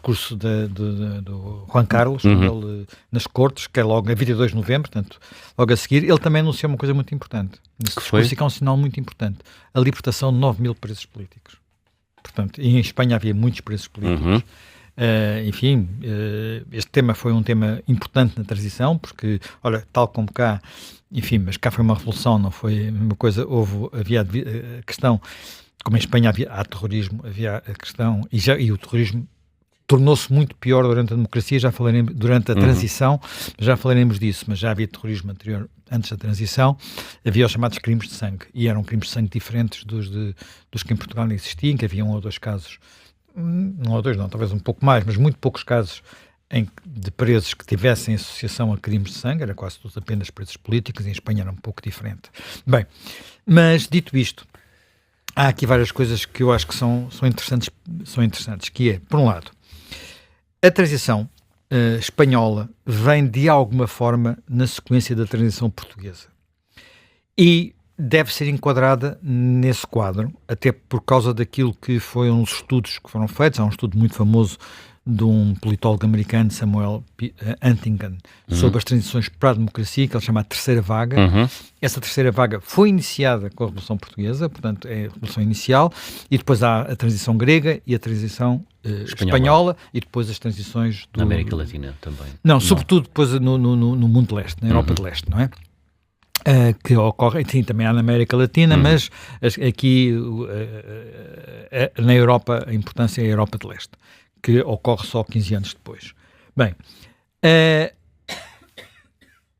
discurso do Juan Carlos, ele, nas Cortes, que é logo a 22 de novembro, portanto, logo a seguir, ele também anunciou uma coisa muito importante. Nesse discurso fica um sinal muito importante. A libertação de 9.000 presos políticos. Portanto, e em Espanha havia muitos presos políticos. Enfim, este tema foi um tema importante na transição, porque, olha, tal como cá, enfim, mas cá foi uma revolução, não foi uma coisa, havia a questão, como em Espanha há terrorismo, havia a questão, e o terrorismo tornou-se muito pior durante a democracia, já falaremos, durante a transição, já falaremos disso, mas já havia terrorismo anterior, antes da transição, havia os chamados crimes de sangue, e eram crimes de sangue diferentes dos que em Portugal não existiam, que havia um ou dois casos, não ou dois não, talvez um pouco mais, mas muito poucos casos de presos que tivessem associação a crimes de sangue, era quase todos apenas presos políticos, em Espanha era um pouco diferente. Bem, mas dito isto, há aqui várias coisas que eu acho que são interessantes, que é, por um lado, a transição espanhola vem de alguma forma na sequência da transição portuguesa e deve ser enquadrada nesse quadro, até por causa daquilo que foram os estudos que foram feitos. Há um estudo muito famoso de um politólogo americano, Samuel Huntington, sobre as transições para a democracia, que ele chama a terceira vaga. Essa terceira vaga foi iniciada com a Revolução Portuguesa, portanto é a Revolução Inicial, e depois há a transição grega e a transição espanhola, e depois as transições na América Latina também. Não, sobretudo depois no mundo de leste, na Europa de leste, não é? Que ocorre, sim, também há na América Latina, mas aqui na Europa a importância é a Europa de leste, que ocorre só 15 anos depois. Bem,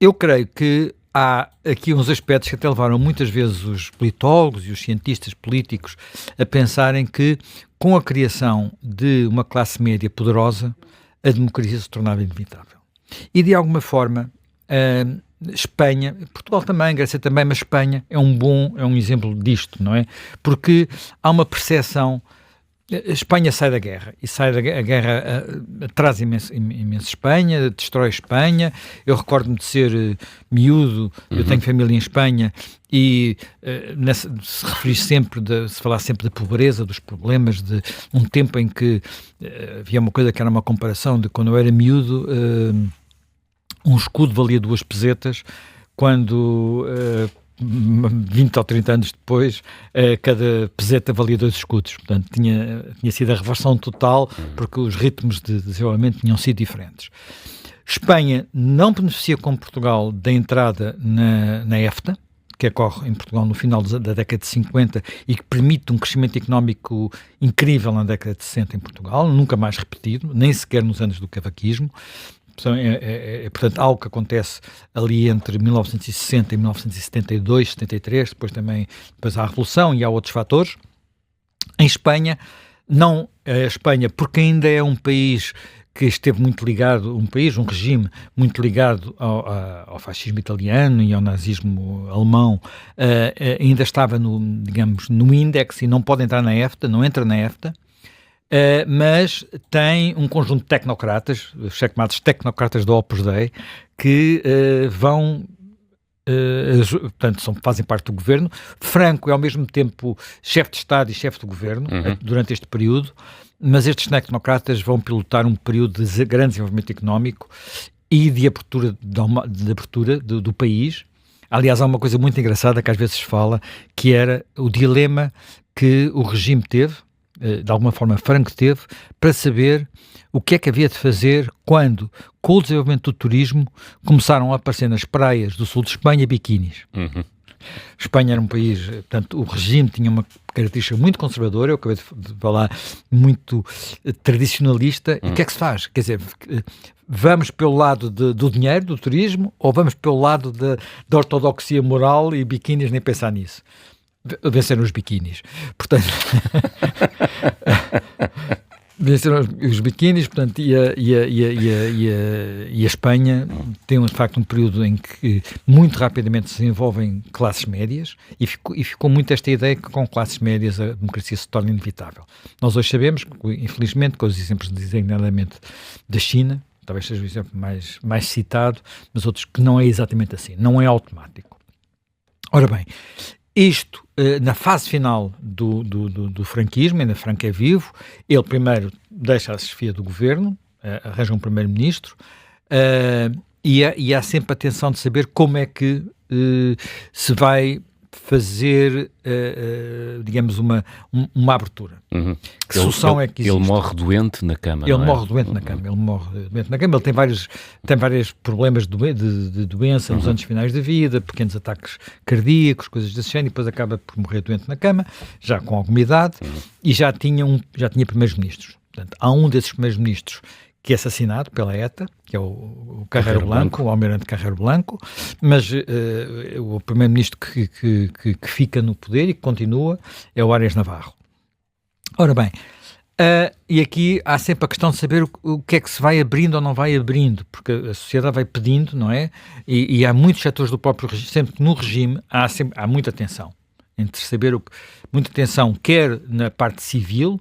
eu creio que há aqui uns aspectos que até levaram muitas vezes os politólogos e os cientistas políticos a pensarem que, com a criação de uma classe média poderosa, a democracia se tornava inevitável. E, de alguma forma, Espanha, Portugal também, Grécia também, mas Espanha é um exemplo disto, não é? Porque há uma percepção. A Espanha sai da guerra, e a guerra traz imenso Espanha, destrói Espanha. Eu recordo-me de ser miúdo, eu tenho família em Espanha, e se referir sempre, se falar sempre da pobreza, dos problemas, de um tempo em que havia uma coisa que era uma comparação de quando eu era miúdo, um escudo valia 2 pesetas, quando 20 ou 30 anos depois, cada peseta valia 2 escudos. Portanto, tinha sido a reversão total, porque os ritmos de desenvolvimento tinham sido diferentes. Espanha não beneficia, como Portugal, da entrada na EFTA, que ocorre em Portugal no final da década de 50 e que permite um crescimento económico incrível na década de 60 em Portugal, nunca mais repetido, nem sequer nos anos do cavaquismo. Portanto, algo que acontece ali entre 1960 e 1972, 73, depois há a Revolução e há outros fatores. Em Espanha, não a Espanha, porque ainda é um país que esteve muito ligado, um regime muito ligado ao fascismo italiano e ao nazismo alemão, ainda estava no índex e não pode entrar na EFTA, não entra na EFTA. Mas tem um conjunto de tecnocratas, os chamados tecnocratas do Opus Dei, que portanto, fazem parte do governo. Franco é ao mesmo tempo chefe de Estado e chefe do governo durante este período, mas estes tecnocratas vão pilotar um período de grande desenvolvimento económico e de abertura do país. Aliás, há uma coisa muito engraçada que às vezes se fala, que era o dilema que o regime teve, de alguma forma Franco teve, para saber o que é que havia de fazer quando, com o desenvolvimento do turismo, começaram a aparecer nas praias do sul de Espanha biquínis. Espanha era um país, portanto, o regime tinha uma característica muito conservadora, eu acabei de falar, muito tradicionalista. E o que é que se faz? Quer dizer, vamos pelo lado do dinheiro, do turismo, ou vamos pelo lado da ortodoxia moral e biquínis, nem pensar nisso? Venceram os biquínis, portanto venceram os biquínis, portanto, e a Espanha tem de facto um período em que muito rapidamente se desenvolvem classes médias e ficou muito esta ideia que com classes médias a democracia se torna inevitável. Nós hoje sabemos, infelizmente, com os exemplos designadamente da China, talvez seja o exemplo mais citado, mas outros que não é exatamente assim, não é automático. Ora bem, Isto, na fase final do franquismo, ainda Franco é vivo, ele primeiro deixa a chefia do governo, arranja um primeiro-ministro, e há sempre a tensão de saber como é que se vai fazer, digamos, uma abertura. Que solução é que existe? Ele morre doente na cama, Ele morre doente na cama. Ele tem vários problemas de doença nos anos finais da vida, pequenos ataques cardíacos, coisas desse género, e depois acaba por morrer doente na cama, já com alguma idade, e já tinha primeiros-ministros. Portanto, há um desses primeiros-ministros que é assassinado pela ETA, que é o Carreiro Blanco, o almirante Carreiro Blanco, mas o primeiro-ministro que fica no poder e que continua é o Arias Navarro. Ora bem, e aqui há sempre a questão de saber o que é que se vai abrindo ou não vai abrindo, porque a sociedade vai pedindo, não é? E há muitos setores do próprio regime, sempre que no regime há muita tensão, entre saber muita tensão, quer na parte civil,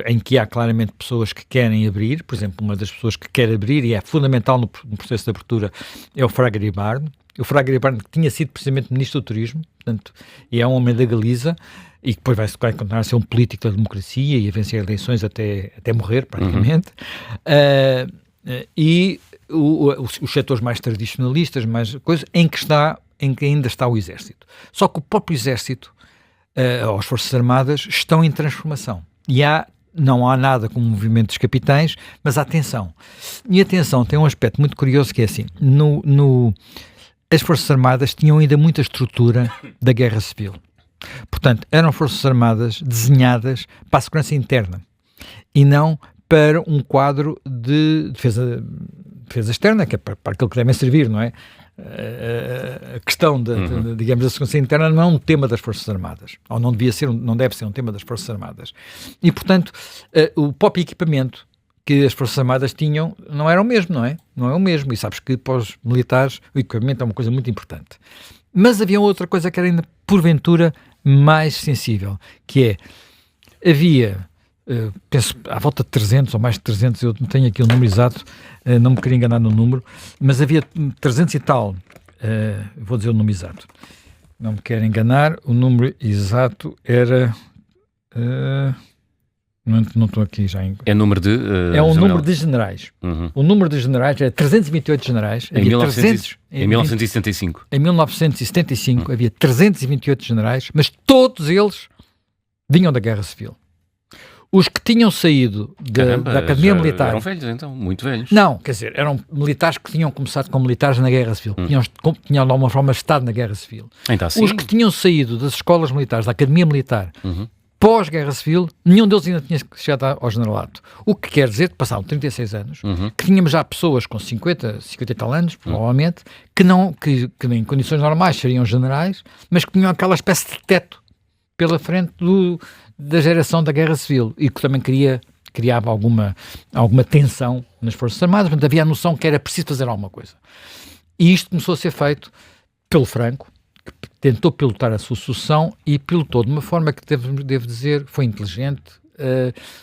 em que há claramente pessoas que querem abrir, por exemplo, uma das pessoas que quer abrir e é fundamental no processo de abertura é o Fraga Iribarne. O Fraga Iribarne que tinha sido precisamente Ministro do Turismo, portanto, e é um homem da Galiza e que depois vai continuar a ser um político da democracia e a vencer eleições até morrer, praticamente. E os setores mais tradicionalistas, mais coisas, em que ainda está o Exército. Só que o próprio Exército, as Forças Armadas, estão em transformação. E não há nada como o movimento dos capitães, mas há tensão. E a tensão tem um aspecto muito curioso que é assim, as Forças Armadas tinham ainda muita estrutura da Guerra Civil. Portanto, eram Forças Armadas desenhadas para a segurança interna e não para um quadro de defesa externa, que é para aquilo que devem servir, não é? A questão digamos, da segurança interna não é um tema das Forças Armadas, ou não deve ser um tema das Forças Armadas. E, portanto, o próprio equipamento que as Forças Armadas tinham não era o mesmo, não é? Não é o mesmo. E sabes que para os militares o equipamento é uma coisa muito importante. Mas havia outra coisa que era ainda, porventura, mais sensível, que havia... penso à volta de 300 ou mais de 300, eu não tenho aqui o número exato, não me queria enganar no número, mas havia 300 e tal, vou dizer o número exato, não me quero enganar, o número exato era, não estou aqui já em... É número de... é o número de generais. O número de generais é 328 generais. Em 1975. Em 1975 havia 328 generais, mas todos eles vinham da Guerra Civil. Os que tinham saído da Academia Militar... Eram velhos, então, muito velhos. Não, quer dizer, eram militares que tinham começado como militares na Guerra Civil. Tinham de alguma forma estado na Guerra Civil. Então, os que tinham saído das escolas militares, da Academia Militar, pós-Guerra Civil, nenhum deles ainda tinha chegado ao generalato. O que quer dizer que passaram 36 anos, que tínhamos já pessoas com 50 e tal anos, provavelmente, que em condições normais seriam generais, mas que tinham aquela espécie de teto pela frente da geração da Guerra Civil e que também criava alguma tensão nas Forças Armadas, portanto havia a noção que era preciso fazer alguma coisa. E isto começou a ser feito pelo Franco, que tentou pilotar a sua sucessão e pilotou de uma forma que, devo dizer, foi inteligente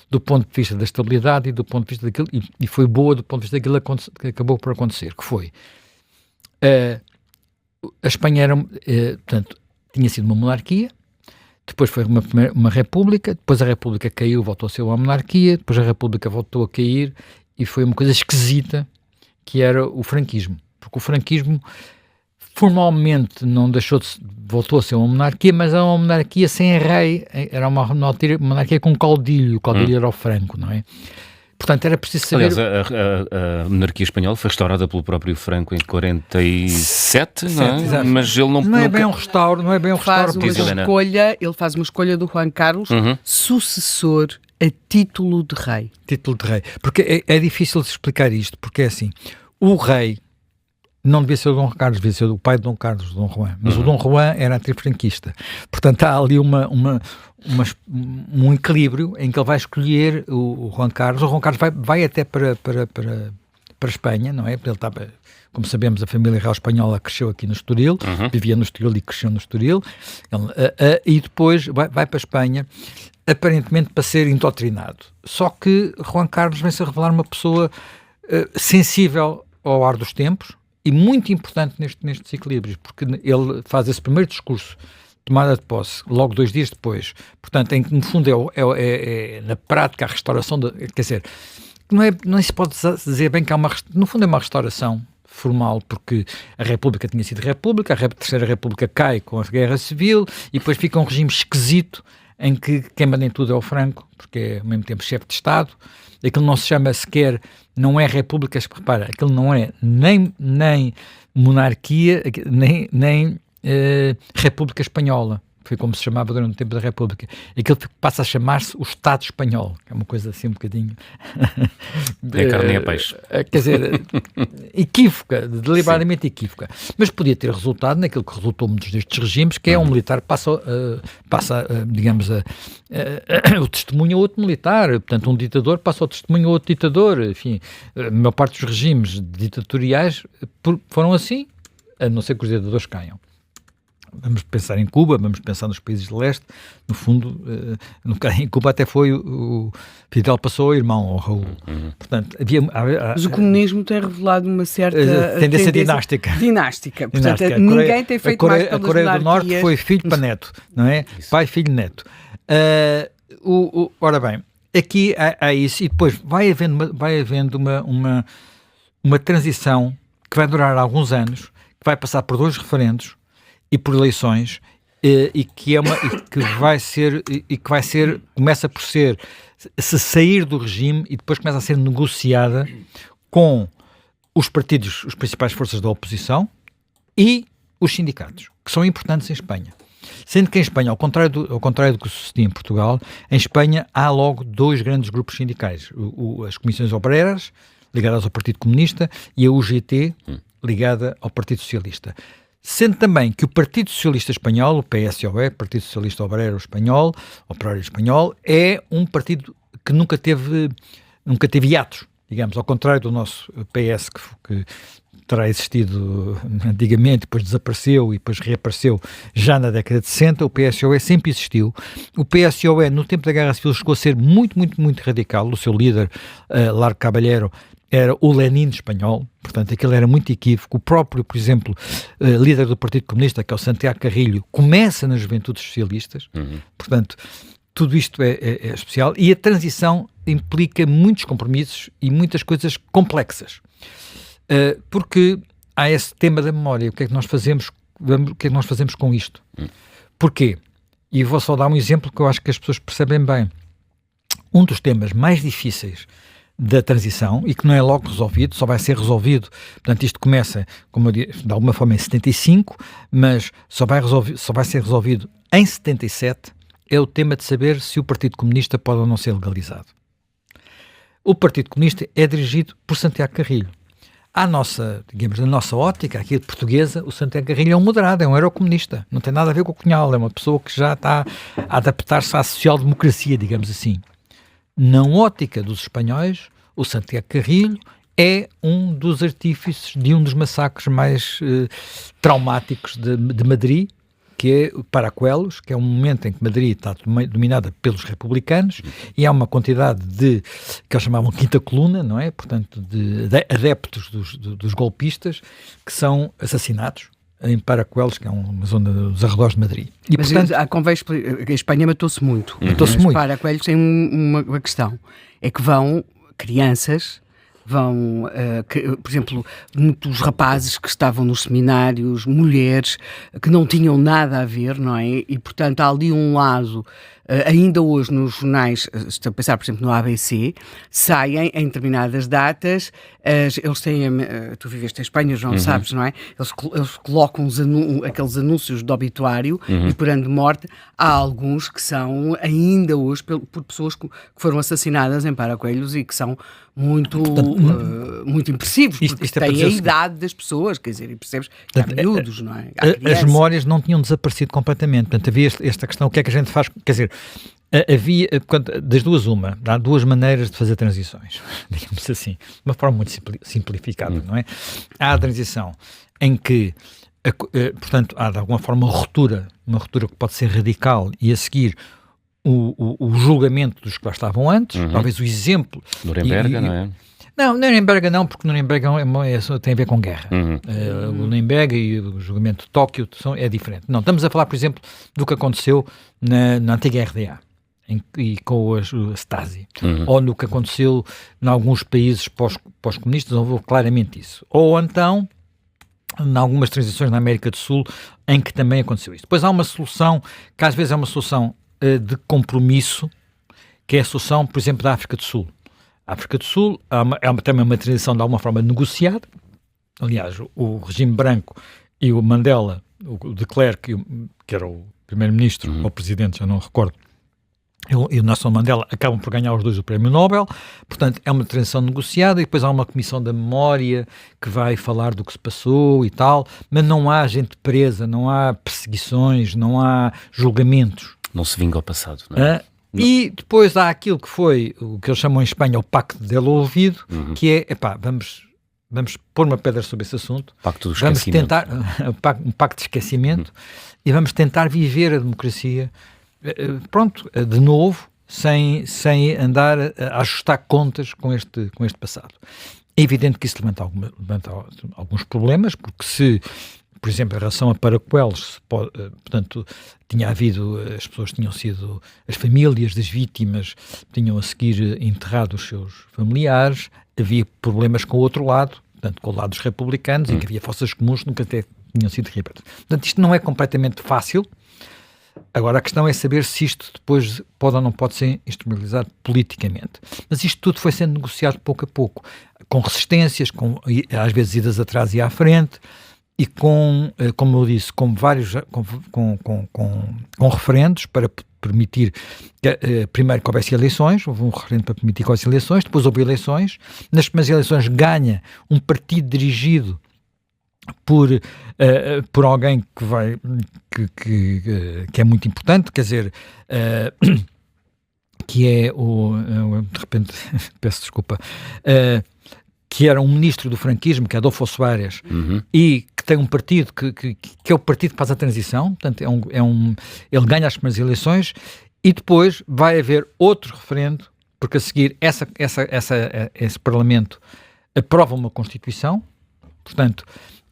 do ponto de vista da estabilidade e do ponto de vista daquilo, e foi boa do ponto de vista daquilo que acabou por acontecer, que foi a Espanha era, portanto, tinha sido uma monarquia, depois foi uma república, depois a república caiu, voltou a ser uma monarquia, depois a república voltou a cair e foi uma coisa esquisita que era o franquismo, porque o franquismo formalmente voltou a ser uma monarquia, mas era uma monarquia sem rei, era uma monarquia com caudilho, o caudilho era o Franco, não é? Portanto, era preciso saber... Aliás, a monarquia espanhola foi restaurada pelo próprio Franco em 47, não é? Exato. Mas ele não é bem um restauro, ele faz uma escolha do Juan Carlos, sucessor a título de rei. Título de rei. Porque é difícil de explicar isto, porque é assim, o rei não devia ser o Dom Carlos, devia ser o pai de Dom Carlos, o Dom Juan. Mas o Dom Juan era antifranquista. Portanto, há ali um equilíbrio em que ele vai escolher o Juan Carlos. O Juan Carlos vai até para a Espanha, não é? Ele estava, como sabemos, a família real espanhola cresceu aqui no Estoril, vivia no Estoril e cresceu no Estoril. E depois vai para a Espanha, aparentemente para ser indoctrinado. Só que Juan Carlos vem-se a revelar uma pessoa sensível ao ar dos tempos, e muito importante nestes equilíbrios, porque ele faz esse primeiro discurso, tomada de posse, logo 2 dias depois, portanto, em que no fundo é na prática a restauração, quer dizer, não se pode dizer bem que no fundo é uma restauração formal, porque a República tinha sido República, a Terceira República cai com a Guerra Civil, e depois fica um regime esquisito, em que quem manda em tudo é o Franco, porque é ao mesmo tempo chefe de Estado. Aquilo não se chama sequer, não é República, repara, aquilo não é nem monarquia, nem República Espanhola, foi como se chamava durante o tempo da República. Aquilo passa a chamar-se o Estado Espanhol, que é uma coisa assim um bocadinho... É carne nem é peixe. Quer dizer, equívoca, deliberadamente equívoca. Mas podia ter resultado naquilo que resultou muitos destes regimes, que é um militar passa digamos, o testemunho a outro militar. Portanto, um ditador passa o testemunho a outro ditador. Enfim, a maior parte dos regimes ditatoriais foram assim, a não ser que os ditadores caiam. Vamos pensar em Cuba, vamos pensar nos países de leste. No fundo, em Cuba até foi o Fidel passou ao irmão, ao Raul. Portanto, mas o comunismo tem revelado uma certa tendência dinástica. Portanto, ninguém tem feito mais pelas A Coreia do Norte foi filho para neto, não é? Isso. Pai, filho, neto. Ora bem, aqui há isso, e depois vai havendo uma transição que vai durar alguns anos, que vai passar por 2 referendos e por eleições, e que começa por ser, se sair do regime, e depois começa a ser negociada com os partidos, as principais forças da oposição e os sindicatos, que são importantes em Espanha. Sendo que em Espanha, ao contrário do que sucedia em Portugal, em Espanha há logo 2 grandes grupos sindicais, as Comissões Obreiras, ligadas ao Partido Comunista, e a UGT, ligada ao Partido Socialista. Sendo também que o Partido Socialista Espanhol, o PSOE, Partido Socialista Operário Espanhol, é um partido que nunca teve hiatos, digamos, ao contrário do nosso PS, que terá existido antigamente, depois desapareceu e depois reapareceu já na década de 60, o PSOE sempre existiu. O PSOE, no tempo da Guerra Civil, chegou a ser muito, muito, muito radical. O seu líder, Largo Caballero, era o Lenin espanhol, portanto, aquilo era muito equívoco. O próprio, por exemplo, líder do Partido Comunista, que é o Santiago Carrilho, começa nas Juventudes Socialistas, portanto, tudo isto é especial, e a transição implica muitos compromissos e muitas coisas complexas, porque há esse tema da memória. O que é que nós fazemos com isto? Porquê? E vou só dar um exemplo que eu acho que as pessoas percebem bem. Um dos temas mais difíceis da transição, e que não é logo resolvido, só vai ser resolvido, portanto isto começa, como eu disse, de alguma forma em 75, mas só vai ser resolvido em 77, é o tema de saber se o Partido Comunista pode ou não ser legalizado. O Partido Comunista é dirigido por Santiago Carrilho. Na nossa ótica, aqui portuguesa, o Santiago Carrilho é um moderado, é um eurocomunista, não tem nada a ver com o Cunhal, é uma pessoa que já está a adaptar-se à social-democracia, digamos assim. Na ótica dos espanhóis, o Santiago Carrilho é um dos artífices de um dos massacres mais traumáticos de Madrid, que é o Paracuelos, que é um momento em que Madrid está dominada pelos republicanos, e há uma quantidade que eles chamavam quinta coluna, não é? Portanto, de adeptos dos golpistas, que são assassinados em Paracuelos, que é uma zona dos arredores de Madrid. E, mas portanto, a Espanha matou-se muito. Paracuelos tem uma questão, é que crianças, por exemplo, muitos rapazes que estavam nos seminários, mulheres que não tinham nada a ver, não é? E, portanto, há ali um lado, ainda hoje nos jornais, estou a pensar, por exemplo, no ABC, saem em determinadas datas, eles têm, tu viveste em Espanha, João, sabes, não é? Eles colocam aqueles anúncios de obituário e por ano de morte. Há alguns que são ainda hoje por pessoas que foram assassinadas em Paracuelos e que são muito impressivos, porque têm a idade das pessoas, quer dizer, e percebes que há miúdos, não é? As memórias não tinham desaparecido completamente, portanto havia esta questão, o que é que a gente faz, quer dizer, havia, das duas há 2 maneiras de fazer transições, digamos assim, de uma forma muito simplificada, não é? Há a transição em que, portanto, há de alguma forma uma ruptura que pode ser radical, e a seguir o julgamento dos que lá estavam antes, talvez o exemplo... Nuremberg, não é? Não, Nuremberg não, porque Nuremberg tem a ver com guerra. O Nuremberg e o julgamento de Tóquio é diferente. Não, estamos a falar, por exemplo, do que aconteceu na antiga RDA. E com a Stasi, ou no que aconteceu em alguns países pós-comunistas, houve claramente isso. Ou então, em algumas transições na América do Sul, em que também aconteceu isso. Depois há uma solução, que às vezes é uma solução de compromisso, que é a solução, por exemplo, da África do Sul. A África do Sul também uma transição de alguma forma negociada. Aliás, o regime branco e o Mandela, o de Klerk, que era o primeiro-ministro, ou presidente, já não recordo, e o Nelson Mandela acabam por ganhar os dois o Prémio Nobel. Portanto, é uma transição negociada e depois há uma comissão da memória que vai falar do que se passou e tal, mas não há gente presa, não há perseguições, não há julgamentos. Não se vinga ao passado, não é? E depois há aquilo que foi, o que eles chamam em Espanha, o Pacto del Olvido, que é, vamos pôr uma pedra sobre esse assunto, Pacto do vamos esquecimento. tentar, um pacto de esquecimento, e vamos tentar viver a democracia de novo, sem andar a ajustar contas com este passado. É evidente que isso levanta alguns problemas, porque se, por exemplo, em relação a Paracoelos, portanto, tinha havido, as pessoas tinham sido, as famílias das vítimas tinham a seguir enterrado os seus familiares, havia problemas com o outro lado, portanto, com o lado dos republicanos, em que havia fossas comuns que nunca até tinham sido reabertas. Portanto, isto não é completamente fácil. Agora, a questão é saber se isto depois pode ou não pode ser instrumentalizado politicamente. Mas isto tudo foi sendo negociado pouco a pouco, com resistências, com às vezes idas atrás e à frente, e com, como eu disse, com vários com referendos para permitir primeiro que houvesse eleições, houve um referendo para permitir que houvesse eleições, depois houve eleições, nas primeiras eleições ganha um partido dirigido por alguém que é muito importante, quer dizer, que é de repente, peço desculpa, que era um ministro do franquismo, que é Adolfo Soares, e que tem um partido que é o partido que faz a transição, portanto ele ganha as primeiras eleições e depois vai haver outro referendo, porque a seguir esse Parlamento aprova uma Constituição, portanto,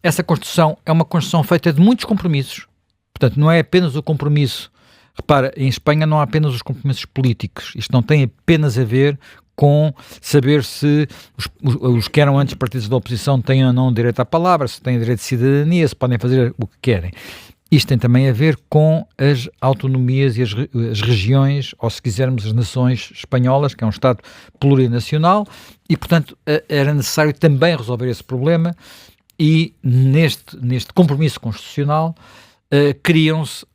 essa Constituição é uma Constituição feita de muitos compromissos, portanto, não é apenas o compromisso. Repara, em Espanha não há apenas os compromissos políticos, isto não tem apenas a ver com saber se os que eram antes partidos da oposição têm ou não direito à palavra, se têm direito de cidadania, se podem fazer o que querem. Isto tem também a ver com as autonomias e as regiões, ou se quisermos as nações espanholas, que é um Estado plurinacional, e portanto era necessário também resolver esse problema, e neste compromisso constitucional criam-se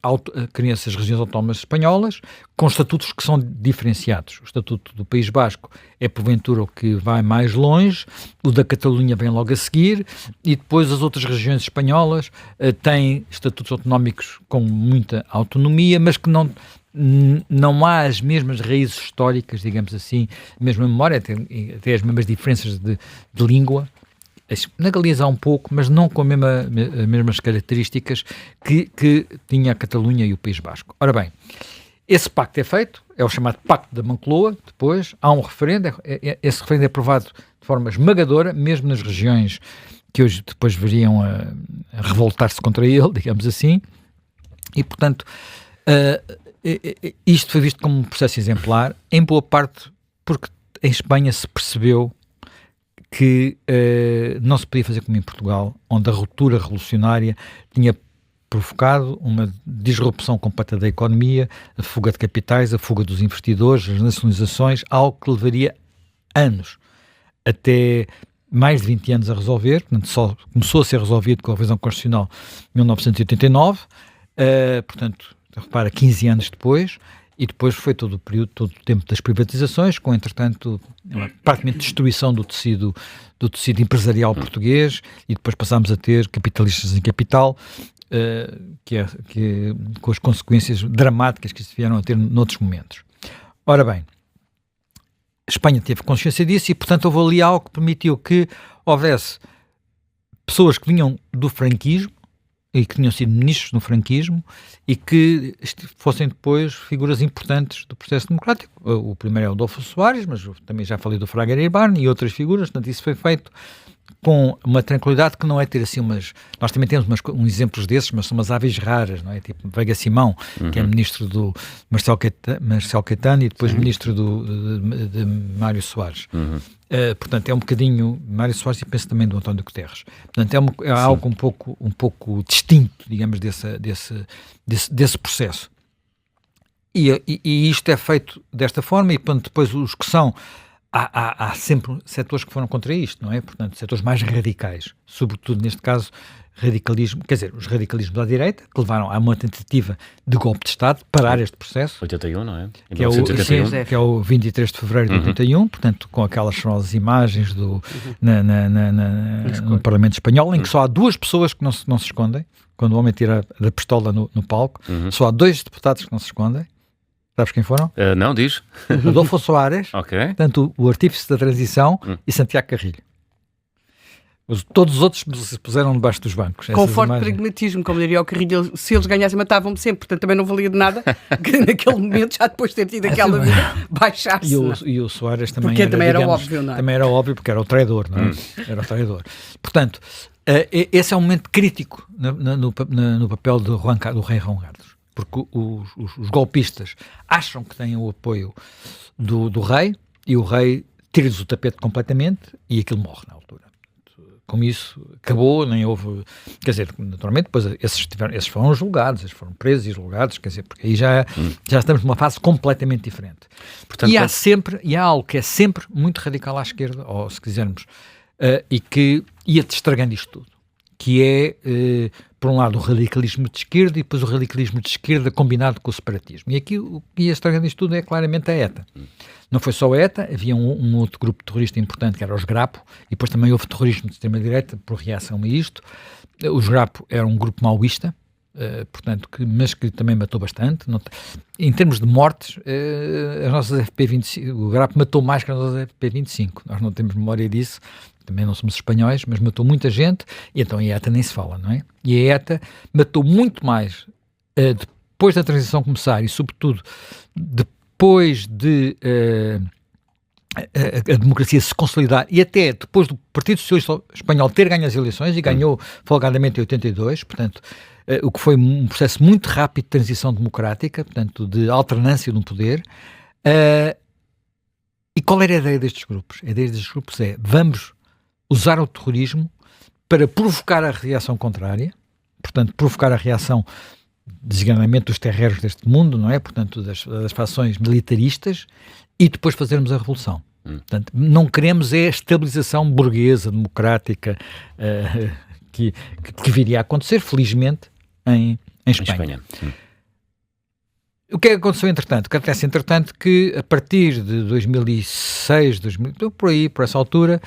as regiões autónomas espanholas com estatutos que são diferenciados. O Estatuto do País Basco é porventura o que vai mais longe, o da Catalunha vem logo a seguir, e depois as outras regiões espanholas têm estatutos autonómicos com muita autonomia, mas que não há as mesmas raízes históricas, digamos assim, a mesma memória, até as mesmas diferenças de língua. Na Galiza há um pouco, mas não com as mesmas características que tinha a Catalunha e o País Basco. Ora bem, esse pacto é feito, é o chamado Pacto da Moncloa, depois há um referendo, esse referendo é aprovado de forma esmagadora, mesmo nas regiões que hoje depois viriam a revoltar-se contra ele, digamos assim, e portanto isto foi visto como um processo exemplar, em boa parte porque em Espanha se percebeu que não se podia fazer como em Portugal, onde a ruptura revolucionária tinha provocado uma disrupção completa da economia, a fuga de capitais, a fuga dos investidores, as nacionalizações, algo que levaria anos, até mais de 20 anos a resolver. Portanto, só começou a ser resolvido com a revisão constitucional em 1989, portanto, repara, 15 anos depois. E depois foi todo o tempo das privatizações, com, entretanto, praticamente destruição do tecido empresarial português, e depois passámos a ter capitalistas em capital, com as consequências dramáticas que se vieram a ter noutros momentos. Ora bem, a Espanha teve consciência disso e, portanto, houve ali algo que permitiu que houvesse pessoas que vinham do franquismo e que tinham sido ministros no franquismo e que fossem depois figuras importantes do processo democrático. O primeiro é o Adolfo Soares, mas também já falei do Fraga Iribarne e outras figuras, portanto isso foi feito com uma tranquilidade que não é ter assim umas... Nós também temos uns exemplos desses, mas são umas aves raras, não é? Tipo Veiga Simão, que é ministro do Marcelo Caetano e depois ministro de Mário Soares. Portanto, é um bocadinho... Mário Soares e penso também do António Guterres. Portanto, é algo um pouco distinto, digamos, desse processo. E isto é feito desta forma e, portanto, depois os que são... Há sempre setores que foram contra isto, não é? Portanto, setores mais radicais, sobretudo neste caso, radicalismo, quer dizer, os radicalismos à direita, que levaram a uma tentativa de golpe de Estado, parar este processo. 81, não é? Que é o 23 de fevereiro de 81, portanto, com aquelas famosas imagens no Parlamento Espanhol, em que só há duas pessoas que não se escondem, quando o homem tira a pistola no palco, só há 2 deputados que não se escondem. Sabes quem foram? Não, diz. Adolfo Soares, portanto, o artífice da transição, e Santiago Carrilho. Todos os outros se puseram debaixo dos bancos. Com forte pragmatismo, como diria o Carrilho, se eles ganhassem matavam-me sempre, portanto também não valia de nada que naquele momento, já depois de ter tido aquela vida, baixar-se. E o Soares também porque era, também era digamos, óbvio, não é? Também era óbvio porque era o traidor, não é? Era o traidor. Portanto, esse é um momento crítico no papel do rei João Carlos. Porque os golpistas acham que têm o apoio do rei e o rei tira-lhes o tapete completamente e aquilo morre na altura. Com isso, acabou, nem houve... Quer dizer, naturalmente, depois esses foram julgados, esses foram presos e julgados, quer dizer, porque aí já estamos numa fase completamente diferente. Portanto, e há algo que é sempre muito radical à esquerda, ou se quisermos, e que ia-te estragando isto tudo. Que é, por um lado, o radicalismo de esquerda e depois o radicalismo de esquerda combinado com o separatismo. E aqui o que ia estragando isto tudo é claramente a ETA. Não foi só a ETA, havia um outro grupo terrorista importante que era os Grapo, e depois também houve terrorismo de extrema-direita por reação a isto. Os Grapo era um grupo maoísta, portanto, mas que também matou bastante. Em termos de mortes, as nossas FP25, o Grapo matou mais que as nossas FP25. Nós não temos memória disso. Também não somos espanhóis, mas matou muita gente, e então a ETA nem se fala, não é? E a ETA matou muito mais depois da transição começar e, sobretudo, depois de a democracia se consolidar e até depois do Partido Socialista Espanhol ter ganho as eleições, e ganhou folgadamente em 82, portanto, o que foi um processo muito rápido de transição democrática, portanto, de alternância no poder. E qual era a ideia destes grupos? A ideia destes grupos é: vamos usar o terrorismo para provocar a reação contrária, portanto, provocar a reação, designadamente, dos terreiros deste mundo, não é? Portanto, das fações militaristas, e depois fazermos a revolução. Portanto, não queremos é a estabilização burguesa, democrática, que viria a acontecer, felizmente, em Espanha. O que é que aconteceu entretanto? O que acontece entretanto que a partir de 2006, por essa altura,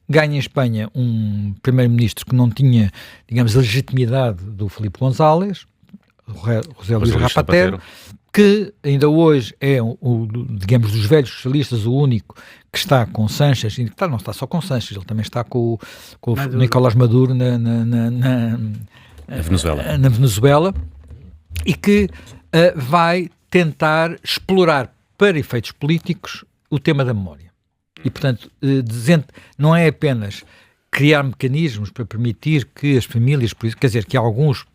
ganha em Espanha um primeiro-ministro que não tinha, digamos, a legitimidade do Filipe González, José Luís Zapatero, que ainda hoje é, digamos, dos velhos socialistas, o único que está com Sánchez, e não está só com Sánchez, ele também está com o Nicolás Maduro na Venezuela, e que vai tentar explorar para efeitos políticos o tema da memória. E, portanto, não é apenas criar mecanismos para permitir que as famílias, quer dizer, que alguns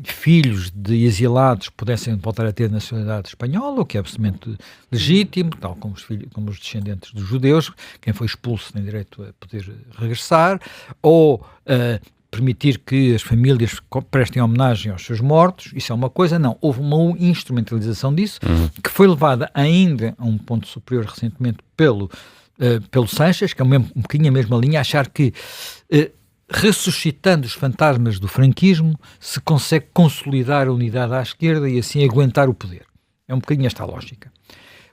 filhos de exilados pudessem voltar a ter nacionalidade espanhola, o que é absolutamente legítimo, tal como os descendentes dos judeus, quem foi expulso tem direito a poder regressar, ou permitir que as famílias prestem homenagem aos seus mortos. Isso é uma coisa. Não, houve uma instrumentalização disso, que foi levada ainda a um ponto superior recentemente pelo Sánchez, que é um bocadinho a mesma linha, achar que ressuscitando os fantasmas do franquismo se consegue consolidar a unidade à esquerda e assim aguentar o poder. É um bocadinho esta a lógica.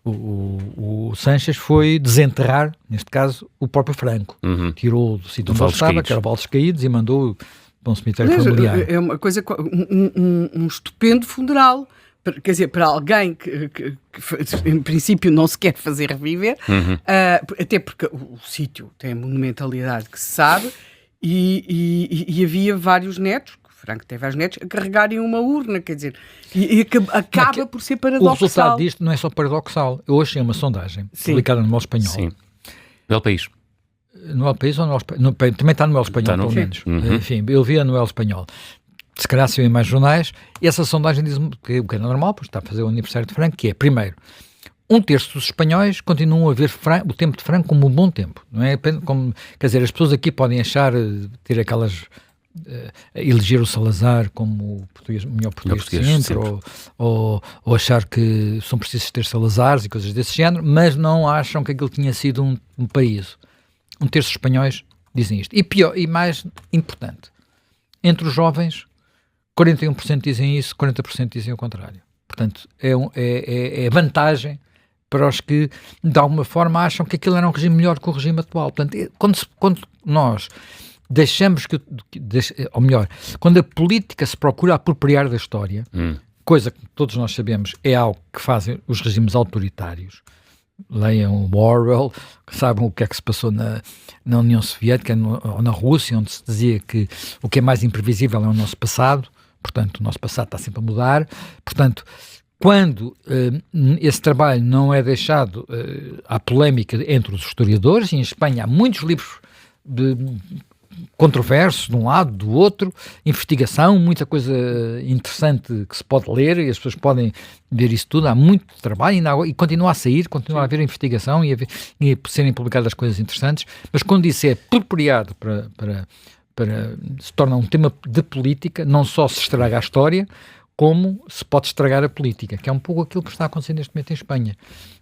O Sánchez foi desenterrar, neste caso, o próprio Franco. Tirou do sítio onde ele estava, que era o Valdes Caídos, e mandou para um cemitério familiar. É uma coisa, um estupendo funeral. Quer dizer, para alguém que em princípio não se quer fazer reviver, até porque o sítio tem a monumentalidade que se sabe, e havia vários netos, Franco tem vários netos, a carregarem uma urna, quer dizer, e acaba por ser paradoxal. O resultado disto não é só paradoxal. Eu hoje tenho uma sondagem publicada no El Espanhol. Sim. No El País. No El País ou no El Espanhol? Também está no El Espanhol, pelo menos. Enfim, eu via no El Espanhol. Se calhar se em mais jornais, e essa sondagem diz-me que o que é normal, porque está a fazer o aniversário de Franco, que é, primeiro, 1/3 dos espanhóis continuam a ver o tempo de Franco como um bom tempo. Não é? Quer dizer, as pessoas aqui podem achar, ter aquelas... eleger o Salazar como o melhor português de sempre. Ou achar que são precisos ter Salazares e coisas desse género, mas não acham que aquilo tinha sido um paraíso. 1/3 dos espanhóis dizem isto. E pior, e mais importante, entre os jovens, 41% dizem isso, 40% dizem o contrário. Portanto, é vantagem para os que, de alguma forma, acham que aquilo era um regime melhor que o regime atual. Portanto, quando nós deixamos ou melhor, quando a política se procura apropriar da história, coisa que todos nós sabemos é algo que fazem os regimes autoritários, leiam Orwell, sabem o que é que se passou na União Soviética ou na Rússia, onde se dizia que o que é mais imprevisível é o nosso passado, portanto o nosso passado está sempre a mudar, portanto quando esse trabalho não é deixado à polémica entre os historiadores, e em Espanha há muitos livros controversos de um lado, do outro, investigação, muita coisa interessante que se pode ler e as pessoas podem ver isso tudo, há muito trabalho e continua a sair, continua a haver investigação e serem publicadas coisas interessantes, mas quando isso é apropriado para se torna um tema de política, não só se estraga a história, como se pode estragar a política, que é um pouco aquilo que está a acontecer neste momento em Espanha.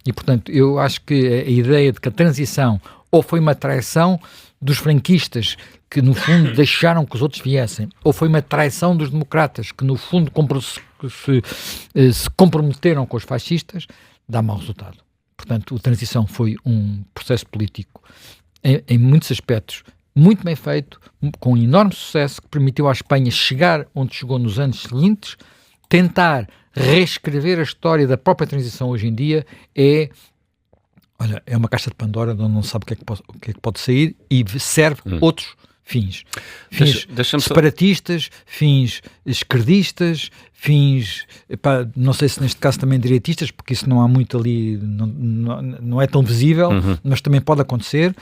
E, portanto, eu acho que a ideia de que a transição ou foi uma traição dos franquistas, que no fundo deixaram que os outros viessem, ou foi uma traição dos democratas, que no fundo se comprometeram com os fascistas, dá mau resultado. Portanto, a transição foi um processo político, em muitos aspectos, muito bem feito, com enorme sucesso, que permitiu à Espanha chegar onde chegou nos anos seguintes. Tentar reescrever a história da própria transição hoje em dia é uma caixa de Pandora onde não sabe o que é que pode sair e serve outros fins. Fins separatistas, fins esquerdistas, fins, não sei se neste caso também direitistas, porque isso não há muito ali, não é tão visível, mas também pode acontecer.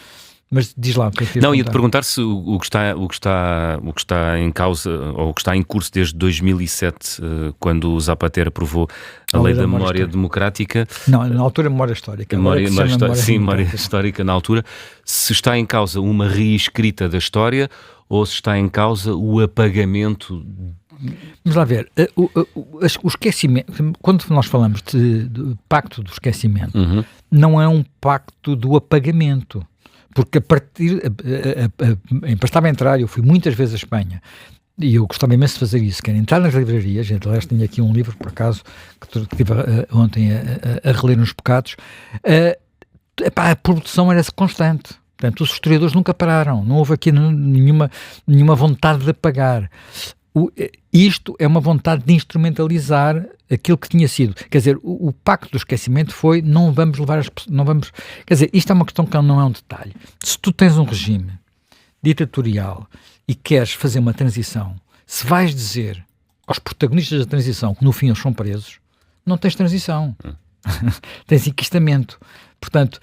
Mas diz lá o que é que não, ia-te perguntar se o que está em causa, ou o que está em curso desde 2007, quando o Zapatero aprovou a Lei da Memória Democrática. Não, na altura Memória Histórica. Memória Histórica na altura. Se está em causa uma reescrita da história ou se está em causa o apagamento. Vamos lá ver, o esquecimento, quando nós falamos de pacto do esquecimento, não é um pacto do apagamento. Porque estava a entrar, eu fui muitas vezes à Espanha, e eu gostava imenso de fazer isso, que era entrar nas livrarias, aliás tinha aqui um livro, por acaso, que estive ontem a reler uns bocados, a produção era constante, portanto os historiadores nunca pararam, não houve aqui nenhuma vontade de apagar. Isto é uma vontade de instrumentalizar aquilo que tinha sido. Quer dizer, o pacto do esquecimento foi não vamos levar quer dizer, isto é uma questão que não é um detalhe. Se tu tens um regime ditatorial e queres fazer uma transição, se vais dizer aos protagonistas da transição que no fim eles são presos, não tens transição. Tens enquistamento. Portanto,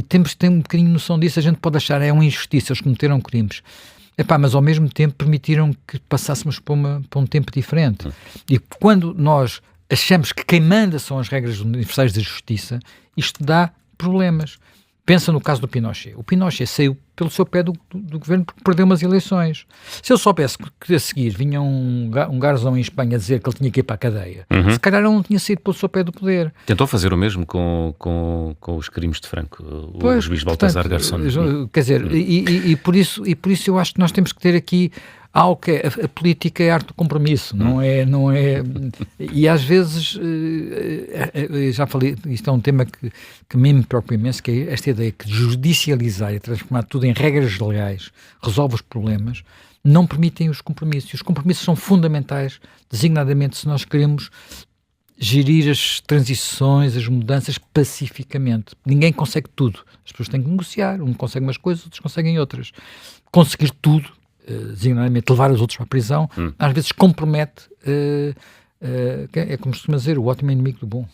temos que ter um bocadinho de noção disso. A gente pode achar é uma injustiça, eles cometeram crimes. Mas ao mesmo tempo permitiram que passássemos para um tempo diferente. E quando nós achamos que quem manda são as regras universais da justiça, isto dá problemas. Pensa no caso do Pinochet. O Pinochet saiu pelo seu pé do governo porque perdeu umas eleições. Se eu soubesse que a seguir vinha um garzão em Espanha a dizer que ele tinha que ir para a cadeia, se calhar ele não tinha saído pelo seu pé do poder. Tentou fazer o mesmo com os crimes de Franco, o juiz Baltasar Garzón. Quer dizer, e por isso eu acho que nós temos que ter aqui algo que a política é arte do compromisso, não é, e às vezes, já falei, isto é um tema que me preocupa imenso, que é esta ideia que judicializar e transformar tudo em regras legais resolve os problemas, não permitem os compromissos. E os compromissos são fundamentais, designadamente se nós queremos gerir as transições, as mudanças pacificamente. Ninguém consegue tudo. As pessoas têm que negociar. Um consegue umas coisas, outros conseguem outras. Conseguir tudo, designadamente levar os outros para a prisão, às vezes compromete, é como se costuma dizer, o ótimo é inimigo do bom.